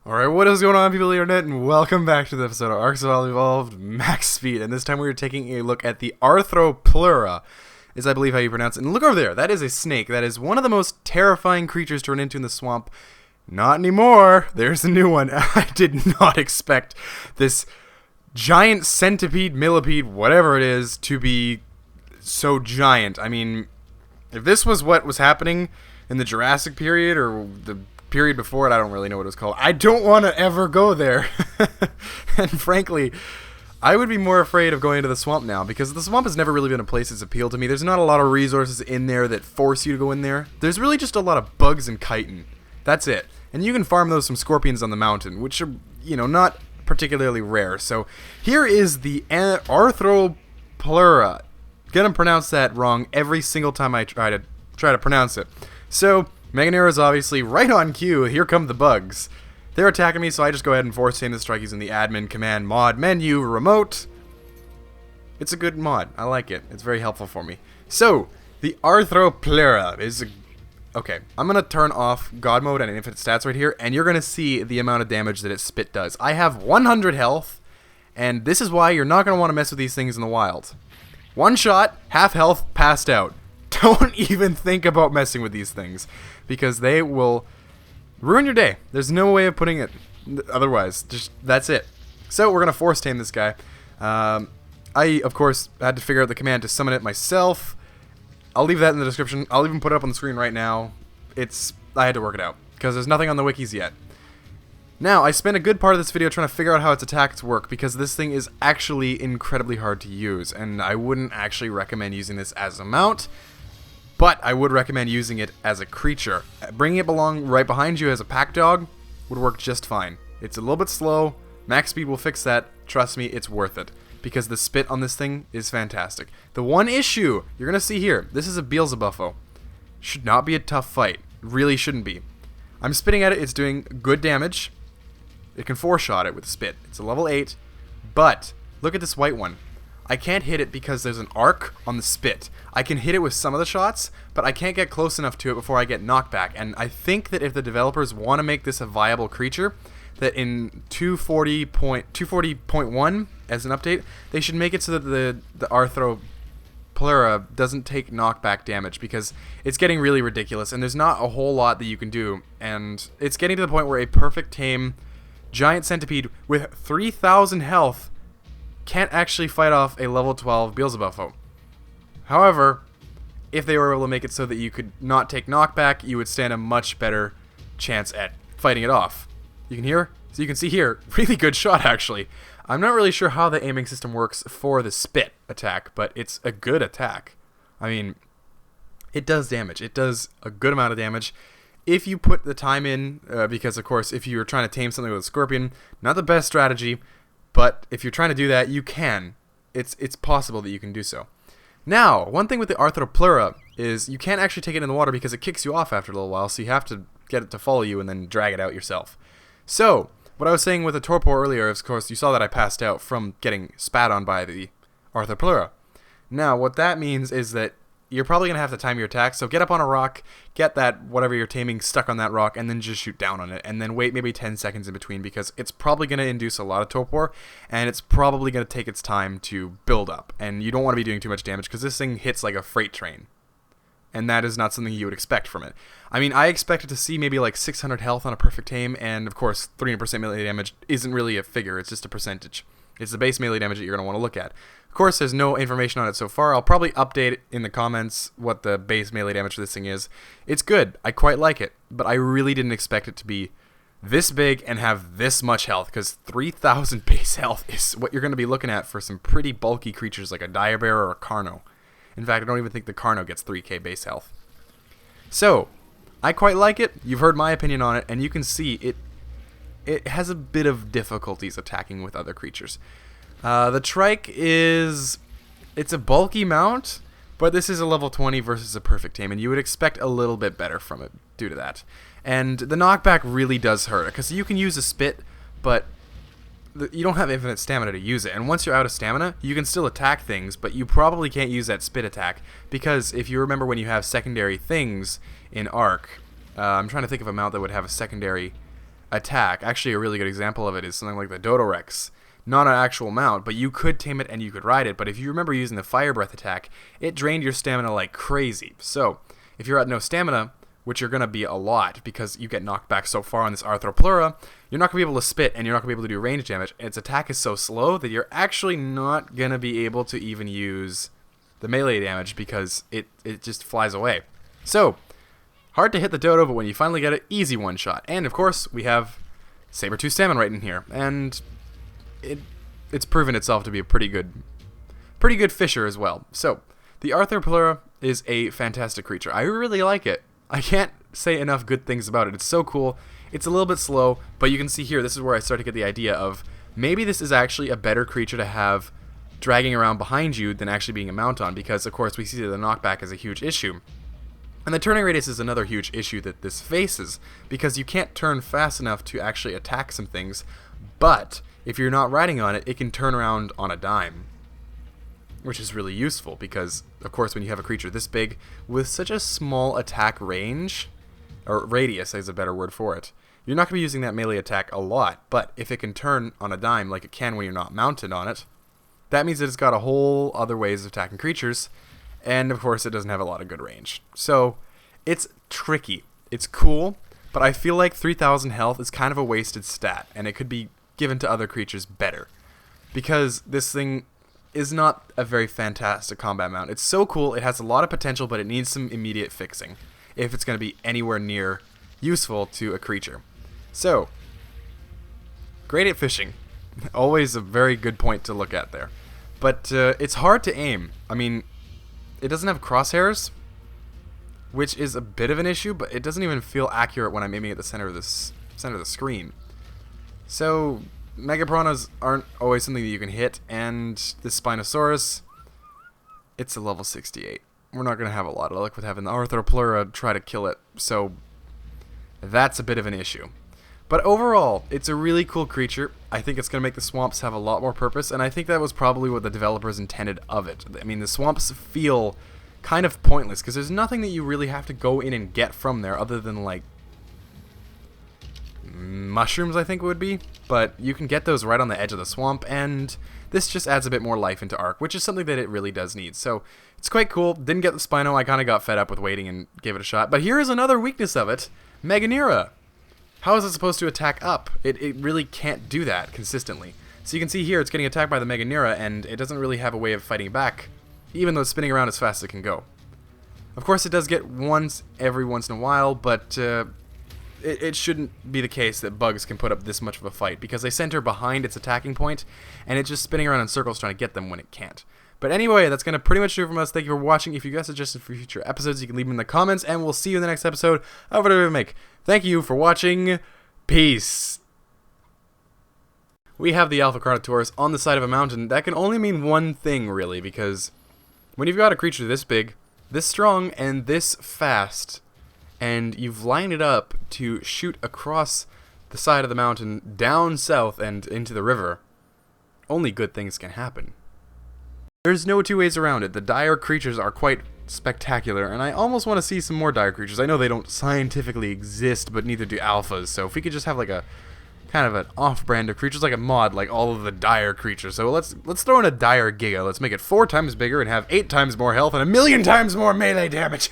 Alright, what is going on, people of the internet, and welcome back to the episode of Ark Evolved Max Speed. And this time we are taking a look at the Arthropleura, is I believe how you pronounce it. And look over there, that is a snake. That is one of the most terrifying creatures to run into in the swamp. Not anymore. There's a new one. I did not expect this giant centipede, millipede, whatever it is, to be so giant. I mean, if this was what was happening in the Jurassic period, or the period before it, I don't really know what it was called. I don't want to ever go there. And frankly, I would be more afraid of going into the swamp now, because the swamp has never really been a place that's appealed to me. There's not a lot of resources in there that force you to go in there. There's really just a lot of bugs and chitin. That's it. And you can farm those from scorpions on the mountain, which are, you know, not particularly rare. So here is the Arthropleura. Gonna pronounce that wrong every single time I try to pronounce it. So Meganera is obviously right on cue. Here come the bugs. They're attacking me, so I just go ahead and Forcetame the strike using the admin command mod menu remote. It's a good mod. I like it. It's very helpful for me. So, the Arthropleura is okay, I'm going to turn off God mode and Infinitestats right here, and you're going to see the amount of damage that its spit does. I have 100 health, and this is why you're not going to want to mess with these things in the wild. One shot, half health, passed out. Don't even think about messing with these things, because they will ruin your day. There's no way of putting it otherwise. Just that's it. So we're gonna force tame this guy. I of course had to figure out the command to summon it myself. I'll leave that in the description. I'll even put it up on the screen right now. I had to work it out because there's nothing on the wikis yet. Now, I spent a good part of this video trying to figure out how its attacks work, because this thing is actually incredibly hard to use, and I wouldn't actually recommend using this as a mount. But I would recommend using it as a creature. Bringing it along right behind you as a pack dog would work just fine. It's a little bit slow. Max Speed will fix that. Trust me, it's worth it. Because the spit on this thing is fantastic. The one issue you're going to see here, this is a Beelzebufo. Should not be a tough fight. Really shouldn't be. I'm spitting at it. It's doing good damage. It can 4-shot it with spit. It's a level 8. But look at this white one. I can't hit it because there's an arc on the spit. I can hit it with some of the shots, but I can't get close enough to it before I get knocked back. And I think that if the developers want to make this a viable creature, that in 240.1 as an update, they should make it so that the Arthropleura doesn't take knockback damage, because it's getting really ridiculous and there's not a whole lot that you can do. And it's getting to the point where a perfect tame giant centipede with 3,000 health can't actually fight off a level 12 Beelzebufo. However, if they were able to make it so that you could not take knockback, you would stand a much better chance at fighting it off. You can hear? So you can see here, really good shot actually. I'm not really sure how the aiming system works for the spit attack, but it's a good attack. I mean, it does damage. It does a good amount of damage. If you put the time in, because of course if you're trying to tame something with a scorpion, not the best strategy, but if you're trying to do that, you can. It's possible that you can do so. Now, one thing with the Arthropleura is you can't actually take it in the water because it kicks you off after a little while, so you have to get it to follow you and then drag it out yourself. So, what I was saying with the torpor earlier is, of course, you saw that I passed out from getting spat on by the Arthropleura. Now, what that means is that you're probably going to have to time your attack, so get up on a rock, get that whatever you're taming stuck on that rock, and then just shoot down on it, and then wait maybe 10 seconds in between, because it's probably going to induce a lot of torpor, and it's probably going to take its time to build up, and you don't want to be doing too much damage, because this thing hits like a freight train, and that is not something you would expect from it. I mean, I expected to see maybe like 600 health on a perfect tame, and of course 300% melee damage isn't really a figure, it's just a percentage. It's the base melee damage that you're going to want to look at. Of course, there's no information on it so far. I'll probably update it in the comments what the base melee damage for this thing is. It's good. I quite like it. But I really didn't expect it to be this big and have this much health, because 3,000 base health is what you're going to be looking at for some pretty bulky creatures like a Diabear or a Carno. In fact, I don't even think the Carno gets 3k base health. So, I quite like it. You've heard my opinion on it, and you can see it has a bit of difficulties attacking with other creatures. The trike it's a bulky mount, but this is a level 20 versus a perfect tame, and you would expect a little bit better from it due to that. And the knockback really does hurt, because you can use a spit, but you don't have infinite stamina to use it. And once you're out of stamina, you can still attack things, but you probably can't use that spit attack, because if you remember when you have secondary things in Ark, I'm trying to think of a mount that would have a secondary attack. Actually, a really good example of it is something like the Dodorex. Not an actual mount, but you could tame it and you could ride it. But if you remember using the Fire Breath attack, it drained your stamina like crazy. So, if you're at no stamina, which you're going to be a lot because you get knocked back so far on this Arthropleura, you're not going to be able to spit and you're not going to be able to do range damage. Its attack is so slow that you're actually not going to be able to even use the melee damage because it just flies away. So, hard to hit the Dodo, but when you finally get it, easy one-shot. And, of course, we have Saber-Tooth Salmon right in here. And it's proven itself to be a pretty good fisher as well. So, the Arthropleura is a fantastic creature. I really like it. I can't say enough good things about it. It's so cool. It's a little bit slow, but you can see here, this is where I start to get the idea of maybe this is actually a better creature to have dragging around behind you than actually being a mount on, because of course we see that the knockback is a huge issue. And the turning radius is another huge issue that this faces, because you can't turn fast enough to actually attack some things, but if you're not riding on it, it can turn around on a dime, which is really useful because, of course, when you have a creature this big with such a small attack range, or radius is a better word for it, you're not going to be using that melee attack a lot, but if it can turn on a dime like it can when you're not mounted on it, that means that it's got a whole other ways of attacking creatures, and of course it doesn't have a lot of good range. So, it's tricky. It's cool, but I feel like 3,000 health is kind of a wasted stat, and it could be given to other creatures better, because this thing is not a very fantastic combat mount. It's so cool, it has a lot of potential, but it needs some immediate fixing if it's going to be anywhere near useful to a creature. So, great at fishing. Always a very good point to look at there. But it's hard to aim. I mean, it doesn't have crosshairs, which is a bit of an issue, but it doesn't even feel accurate when I'm aiming at the center of the screen. So, Mega Piranhas aren't always something that you can hit, and this Spinosaurus, it's a level 68. We're not going to have a lot of luck with having the Arthropleura try to kill it, so that's a bit of an issue. But overall, it's a really cool creature. I think it's going to make the swamps have a lot more purpose, and I think that was probably what the developers intended of it. I mean, the swamps feel kind of pointless, because there's nothing that you really have to go in and get from there other than, like, mushrooms, I think it would be, but you can get those right on the edge of the swamp, and this just adds a bit more life into Ark, which is something that it really does need. So it's quite cool. Didn't get the Spino. I kind of got fed up with waiting and gave it a shot. But here is another weakness of it: Meganeira. How is it supposed to attack up? It really can't do that consistently. So you can see here it's getting attacked by the Meganeira, and it doesn't really have a way of fighting back, even though it's spinning around as fast as it can go. Of course, it does get once every once in a while, but it shouldn't be the case that bugs can put up this much of a fight, because they center behind its attacking point, and it's just spinning around in circles trying to get them when it can't. But anyway, that's going to pretty much do it from us. Thank you for watching. If you guys suggestions for future episodes, you can leave them in the comments, and we'll see you in the next episode of whatever we make. Thank you for watching. Peace. We have the Alpha Carnotaurus on the side of a mountain. That can only mean one thing, really, because when you've got a creature this big, this strong, and this fast, and you've lined it up to shoot across the side of the mountain, down south and into the river, only good things can happen. There's no two ways around it. The dire creatures are quite spectacular, and I almost want to see some more dire creatures. I know they don't scientifically exist, but neither do alphas, so if we could just have like a kind of an off-brand of creatures, like a mod, like all of the dire creatures. So let's throw in a dire giga. Let's make it 4 times bigger and have 8 times more health and 1,000,000 times more melee damage.